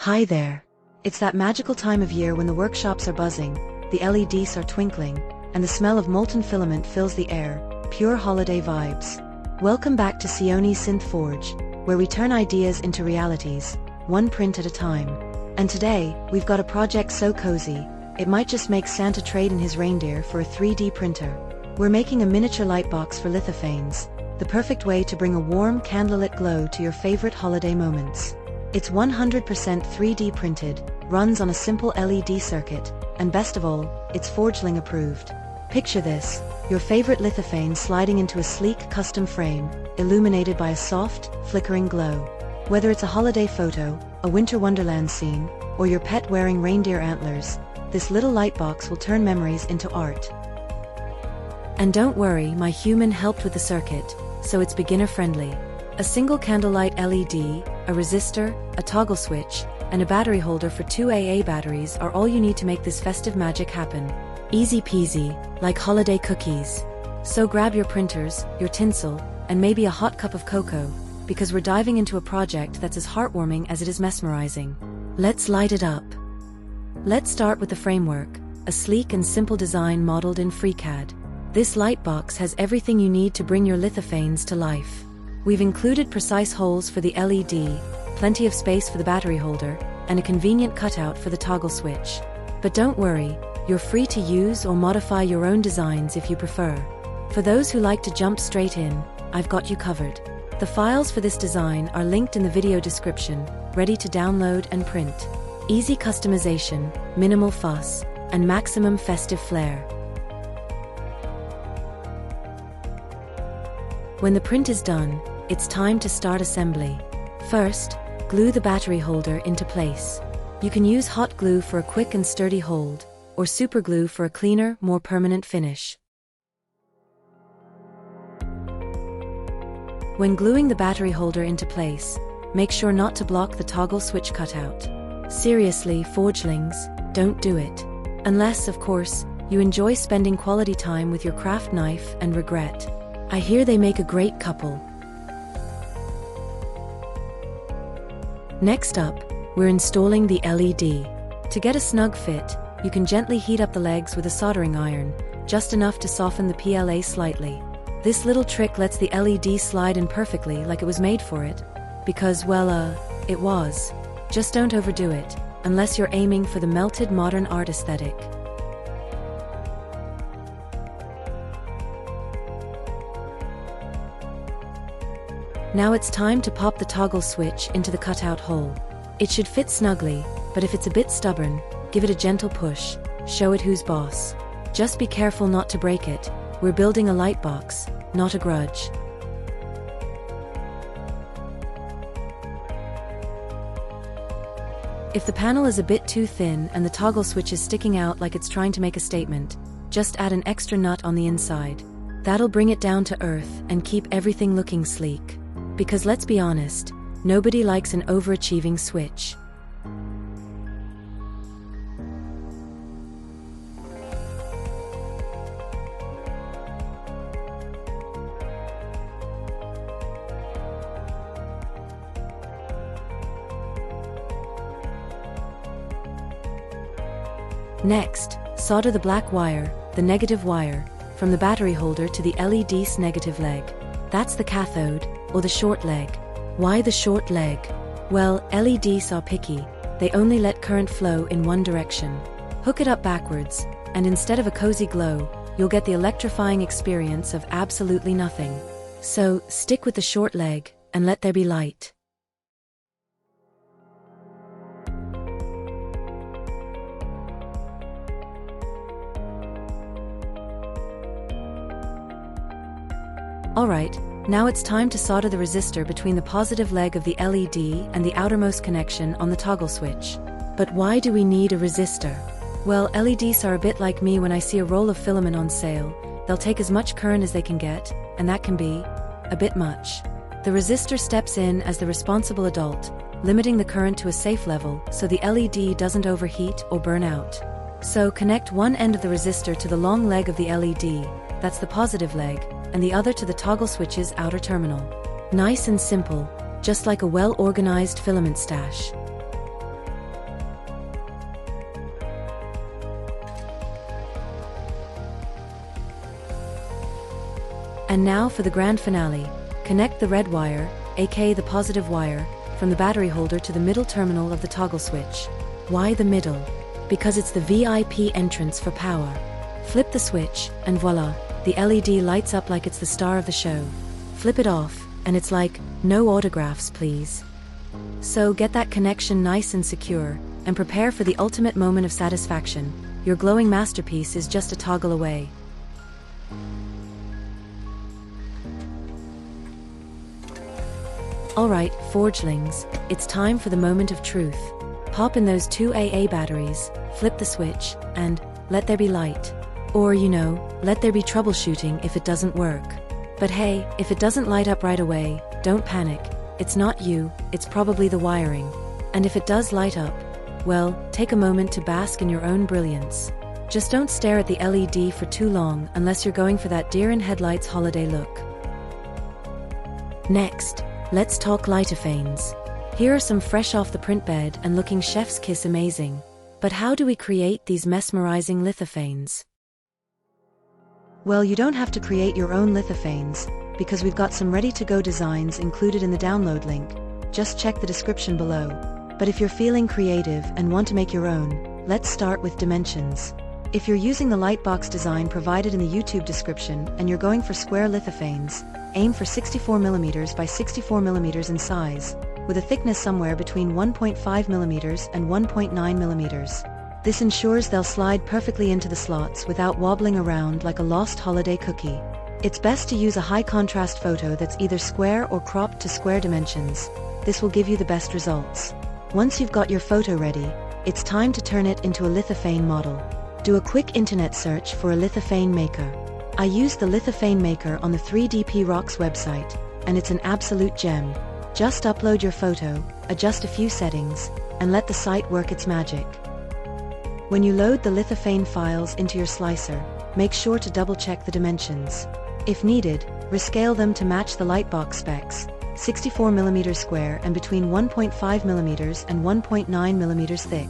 Hi there. It's that magical time of year when the workshops are buzzing, the LEDs are twinkling, and the smell of molten filament fills the air, pure holiday vibes. Welcome back to Sioni's Synth Forge, where we turn ideas into realities, one print at a time. And today, we've got a project so cozy, it might just make Santa trade in his reindeer for a 3D printer. We're making a miniature lightbox for Lithophanes, the perfect way to bring a warm, candlelit glow to your favorite holiday moments. It's 100% 3D printed, runs on a simple LED circuit, and best of all, it's Forgeling approved. Picture this, your favorite Lithophane sliding into a sleek custom frame, illuminated by a soft, flickering glow. Whether it's a holiday photo, a winter wonderland scene, or your pet wearing reindeer antlers, this little lightbox will turn memories into art. And don't worry, my human helped with the circuit, so it's beginner friendly. A single Candlelight LED, a resistor, a toggle switch, and a battery holder for 2 AA batteries are all you need to make this festive magic happen. Easy peasy, like holiday cookies. So grab your printers, your tinsel, and maybe a hot cup of cocoa, because we're diving into a project that's as heartwarming as it is mesmerizing. Let's light it up. Let's start with the framework, a sleek and simple design modeled in FreeCAD. This lightbox has everything you need to bring your Lithophanes to life. We've included precise holes for the LED, plenty of space for the battery holder, and a convenient cutout for the toggle switch. But don't worry, you're free to use or modify your own designs if you prefer. For those who like to jump straight in, I've got you covered. The files for this design are linked in the video description, ready to download and print. Easy customization, minimal fuss, and maximum festive flair. When the print is done, it's time to start assembly. First, glue the battery holder into place. You can use hot glue for a quick and sturdy hold, or super glue for a cleaner, more permanent finish. When gluing the battery holder into place, make sure not to block the toggle switch cutout. Seriously, forgelings, don't do it. Unless, of course, you enjoy spending quality time with your craft knife and regret. I hear they make a great couple. Next up, we're installing the LED. To get a snug fit, you can gently heat up the legs with a soldering iron, just enough to soften the PLA slightly. This little trick lets the LED slide in perfectly like it was made for it. Because, well, it was. Just don't overdo it, unless you're aiming for the melted modern art aesthetic. Now it's time to pop the toggle switch into the cutout hole. It should fit snugly, but if it's a bit stubborn, give it a gentle push, show it who's boss. Just be careful not to break it, we're building a lightbox, not a grudge. If the panel is a bit too thin and the toggle switch is sticking out like it's trying to make a statement, just add an extra nut on the inside. That'll bring it down to earth and keep everything looking sleek. Because let's be honest, nobody likes an overachieving switch. Next, solder the black wire, the negative wire, from the battery holder to the LED's negative leg. That's the cathode, or the short leg. Why the short leg? Well, LEDs are picky, they only let current flow in one direction. Hook it up backwards, and instead of a cozy glow, you'll get the electrifying experience of absolutely nothing. So, stick with the short leg, and let there be light. Alright, now it's time to solder the resistor between the positive leg of the LED and the outermost connection on the toggle switch. But why do we need a resistor? Well, LEDs are a bit like me when I see a roll of filament on sale. They'll take as much current as they can get, and that can be a bit much. The resistor steps in as the responsible adult, limiting the current to a safe level so the LED doesn't overheat or burn out. So connect one end of the resistor to the long leg of the LED, that's the positive leg, and the other to the toggle switch's outer terminal. Nice and simple, just like a well-organized filament stash. And now for the grand finale. Connect the red wire, aka the positive wire, from the battery holder to the middle terminal of the toggle switch. Why the middle? Because it's the VIP entrance for power. Flip the switch, and voila, the LED lights up like it's the star of the show. Flip it off, and it's like, no autographs please. So get that connection nice and secure, and prepare for the ultimate moment of satisfaction. Your glowing masterpiece is just a toggle away. Alright, forgelings, it's time for the moment of truth. Pop in those 2 AA batteries, flip the switch, and let there be light. Or, let there be troubleshooting if it doesn't work. But hey, if it doesn't light up right away, don't panic. It's not you, it's probably the wiring. And if it does light up, well, take a moment to bask in your own brilliance. Just don't stare at the LED for too long unless you're going for that deer in headlights holiday look. Next, let's talk Lithophanes. Here are some fresh off the print bed and looking chef's kiss amazing. But how do we create these mesmerizing Lithophanes? Well, you don't have to create your own Lithophanes, because we've got some ready-to-go designs included in the download link. Just check the description below. But if you're feeling creative and want to make your own, let's start with dimensions. If you're using the Lightbox design provided in the YouTube description and you're going for square Lithophanes, aim for 64mm by 64mm in size, with a thickness somewhere between 1.5mm and 1.9mm. This ensures they'll slide perfectly into the slots without wobbling around like a lost holiday cookie. It's best to use a high contrast photo that's either square or cropped to square dimensions. This will give you the best results. Once you've got your photo ready, it's time to turn it into a Lithophane model. Do a quick internet search for a Lithophane maker. I used the Lithophane maker on the 3DP Rocks website, and it's an absolute gem. Just upload your photo, adjust a few settings, and let the site work its magic. When you load the Lithophane files into your slicer, make sure to double-check the dimensions. If needed, rescale them to match the Lightbox specs, 64mm square and between 1.5mm and 1.9mm thick.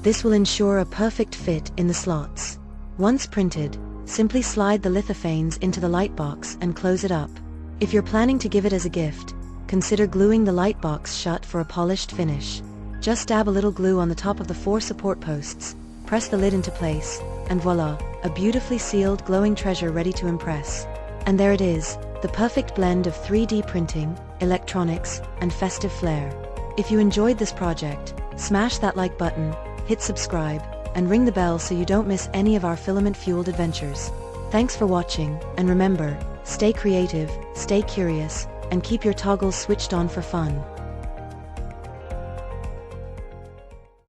This will ensure a perfect fit in the slots. Once printed, simply slide the Lithophanes into the Lightbox and close it up. If you're planning to give it as a gift, consider gluing the Lightbox shut for a polished finish. Just dab a little glue on the top of the 4 support posts, press the lid into place, and voila, a beautifully sealed glowing treasure ready to impress. And there it is, the perfect blend of 3D printing, electronics, and festive flair. If you enjoyed this project, smash that like button, hit subscribe, and ring the bell so you don't miss any of our filament-fueled adventures. Thanks for watching, and remember, stay creative, stay curious, and keep your toggles switched on for fun.